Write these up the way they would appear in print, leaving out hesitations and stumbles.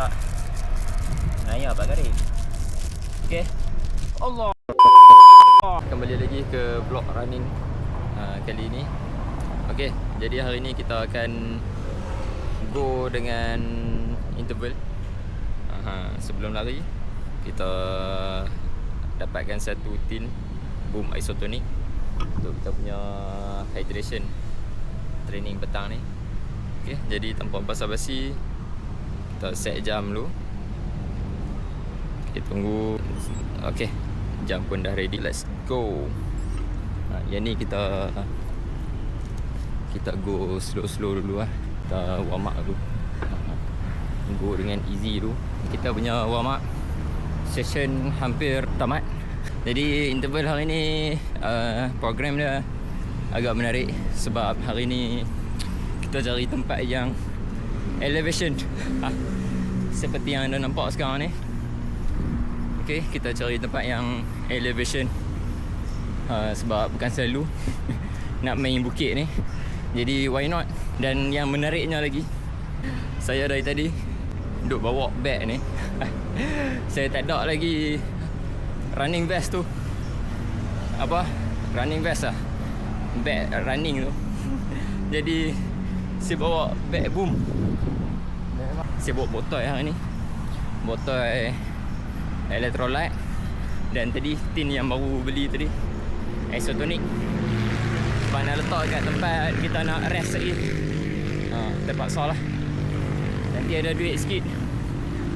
tak naik apa garis. Okay. Allah. Kembali lagi ke vlog running kali ini. Okay, jadi hari ni kita akan go dengan interval. Sebelum lari kita dapatkan satu tin boom isotonic untuk kita punya hydration training petang ni. Okay, jadi tanpa basa-basi kita set jam dulu. Okay, tunggu. Okay, jam pun dah ready. Let's go. Yang ni kita go slow-slow dulu lah. Kita warm up dulu. Go dengan easy dulu. Kita punya warm up session hampir tamat. Jadi interval hari ni program dia agak menarik sebab hari ni kita cari tempat yang elevation. Seperti yang anda nampak sekarang ni. Okay, kita cari tempat yang elevation sebab bukan selalu nak main bukit ni. Jadi why not? Dan yang menariknya lagi, saya dari tadi duk bawa bag ni. Saya tak ada lagi running vest tu. Apa? Running vest lah. Bag running tu. Jadi saya bawa bag boom. Saya bawa botol hari ni. Botol electrolyte. Dan tadi tin yang baru beli tadi, isotonic. Sebab nak letak kat tempat kita nak rest lagi. Terpaksa lah. Nanti ada duit sikit,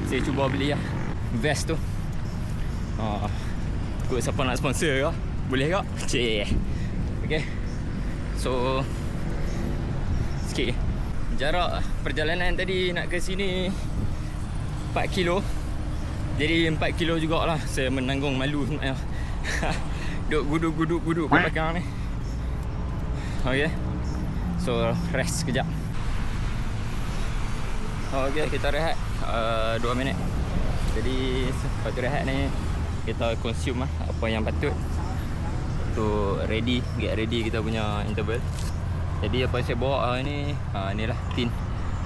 saya cuba beli lah vest tu. Kot siapa nak sponsor ke, boleh ke? Cik. Okay, so sikit jarak perjalanan tadi nak ke sini 4 kilo. Jadi 4 kilo jugalah saya menanggung malu sebenarnya. Duk guduk-guduk kat belakang ni. Okay, so rest sekejap. Okay, kita rehat 2 minit. Jadi waktu rehat ni kita consume lah apa yang patut untuk get ready kita punya interval. Jadi apa yang saya bawa hari ni, ni lah tin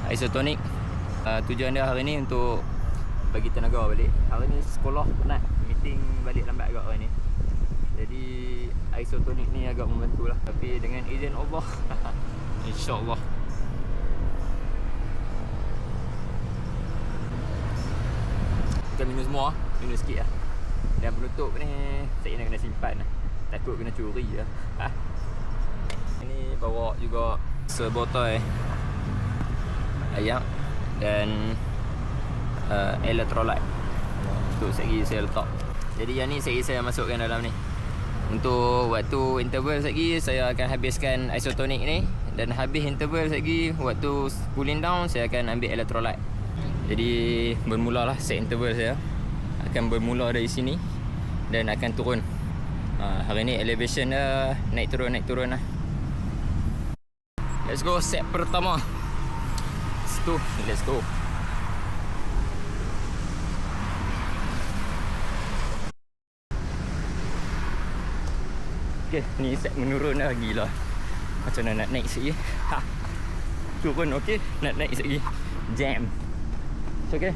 isotonic. Tujuan dia hari ni untuk bagi tenaga balik. Hari ni sekolah penat, meeting balik lambat agak hari ni. Jadi isotonic ni agak membantu lah. Tapi dengan izin Allah InsyaAllah. Kita minum semua, minum sikit lah. Dan penutup ni saya kena simpan lah. Takut kena curi lah. Ini bawa juga sebotol ayak dan electrolyte untuk saya letak. Jadi yang ni saya masukkan dalam ni. Untuk waktu interval lagi saya akan habiskan isotonic ni. Dan habis interval lagi, waktu cooling down saya akan ambil electrolyte. Jadi bermulalah set interval saya akan bermula dari sini dan akan turun. Hari ni elevation dah naik turun lah. Let's go set pertama. Let's go. Okay, ni set menurun dah, gila. Macam nak naik sikit. Turun okey, nak naik sikit. Jam. So, okay,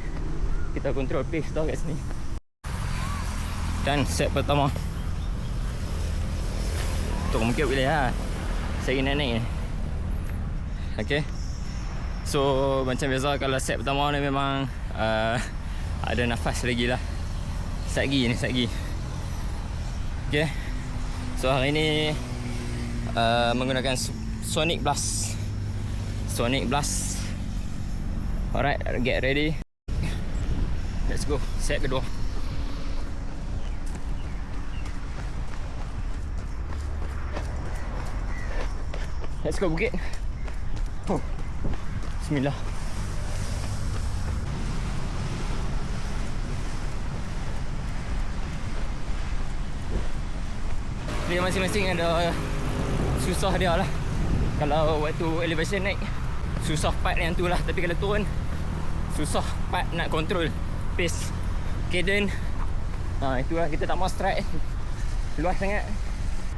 kita control pace tau kat sini. Dan set pertama. Turun mungkin boleh lah. Saya nak naik ni. Okay. So macam biasa kalau set pertama ni memang ada nafas lagi lah. Set lagi. Okay. So hari ni menggunakan Sonic Blast. Alright, get ready. Let's go. Set kedua. Let's go bukit. Bismillah. Dia masing-masing ada susah dia lah. Kalau waktu elevation naik, susah part yang tu lah. Tapi kalau turun, susah part nak control pace, cadence. Itulah, kita tak mau strike luas sangat.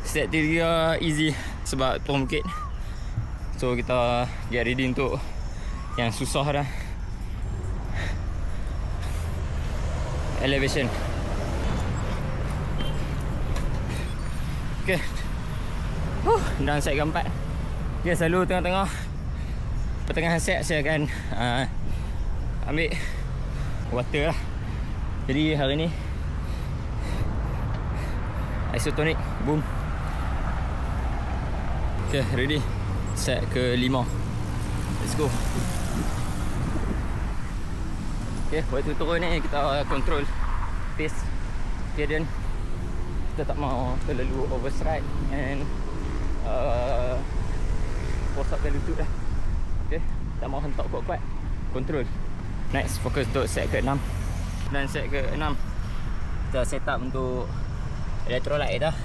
Set 3 easy sebab turun bukit. So kita get ready untuk yang susah dah. elevation. Okay. Dan set keempat. Okay, selalu tengah-tengah pertengahan set saya akan ambil water lah. Jadi hari ni isotonic. Boom. Okay, ready. Set ke-5. Let's go. Okay, waktu turun ni kita control pace cadence. Kita tak mau terlalu overstride and posapkan lutut lah. Okay, tak mau hentak kuat-kuat. Control. Next, fokus untuk set ke-6. Dan set ke-6 kita set up untuk electrolyte dah.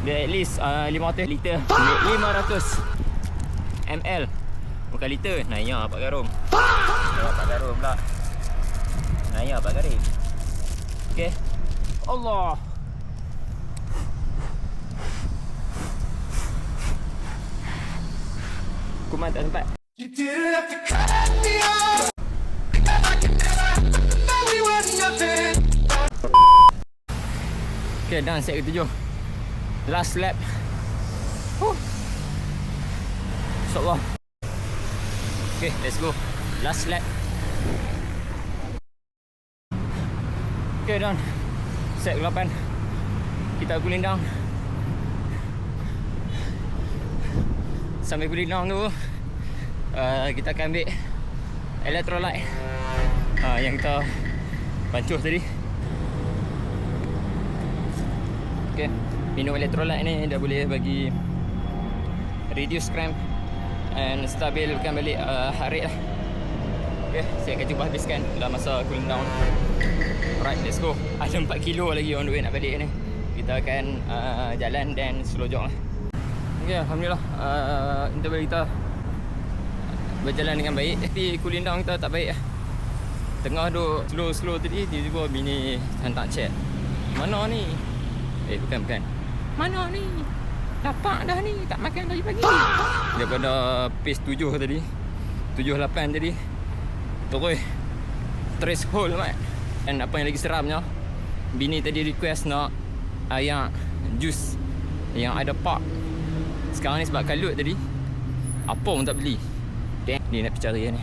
Dia at least 500 liter. 500 ml. Bukan liter. Naya 4 garum. 4 garum pula. Naya 4 garim. Okay. Allah. Kuman tak sempat. Okay, dah set ke-7. Last lap. InsyaAllah. Okay, let's go. Last lap. Okay, done. Set ke-8. Kita cooling down. Sambil cooling down tu kita akan ambil electrolyte yang kita pancuh tadi. Okay, minum electrolyte ni dah boleh bagi reduce cramp and stabilkan balik heart rate lah. Okay, saya akan cuba habiskan dalam masa cooling down. Alright, let's go. Ada 4 kilo lagi on the way nak balik ni. Kita akan jalan dan slow jog lah. Okay, Alhamdulillah interval kita berjalan dengan baik. Tapi cooling down kita tak baik lah. Tengah duk slow tadi, tiba-tiba bini hantar chat. Mana ni? Bukan. Mana ni? Tapak dah ni, tak makan dari pagi. Daripada pace 7 tadi, 7-8 tadi, terus threshold mat. Dan apa yang lagi seramnya, bini tadi request nak air jus yang ada pak. Sekarang ni sebab kalut tadi, apa pun tak beli. Ni nak pergi cari ni.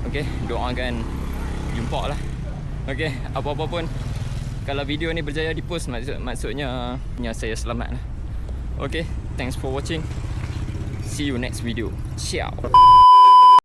Okay, doakan jumpa lah. Okay, apa-apa pun, kalau video ni berjaya di post, maksudnya saya selamat lah. Okay, thanks for watching. See you next video. Ciao.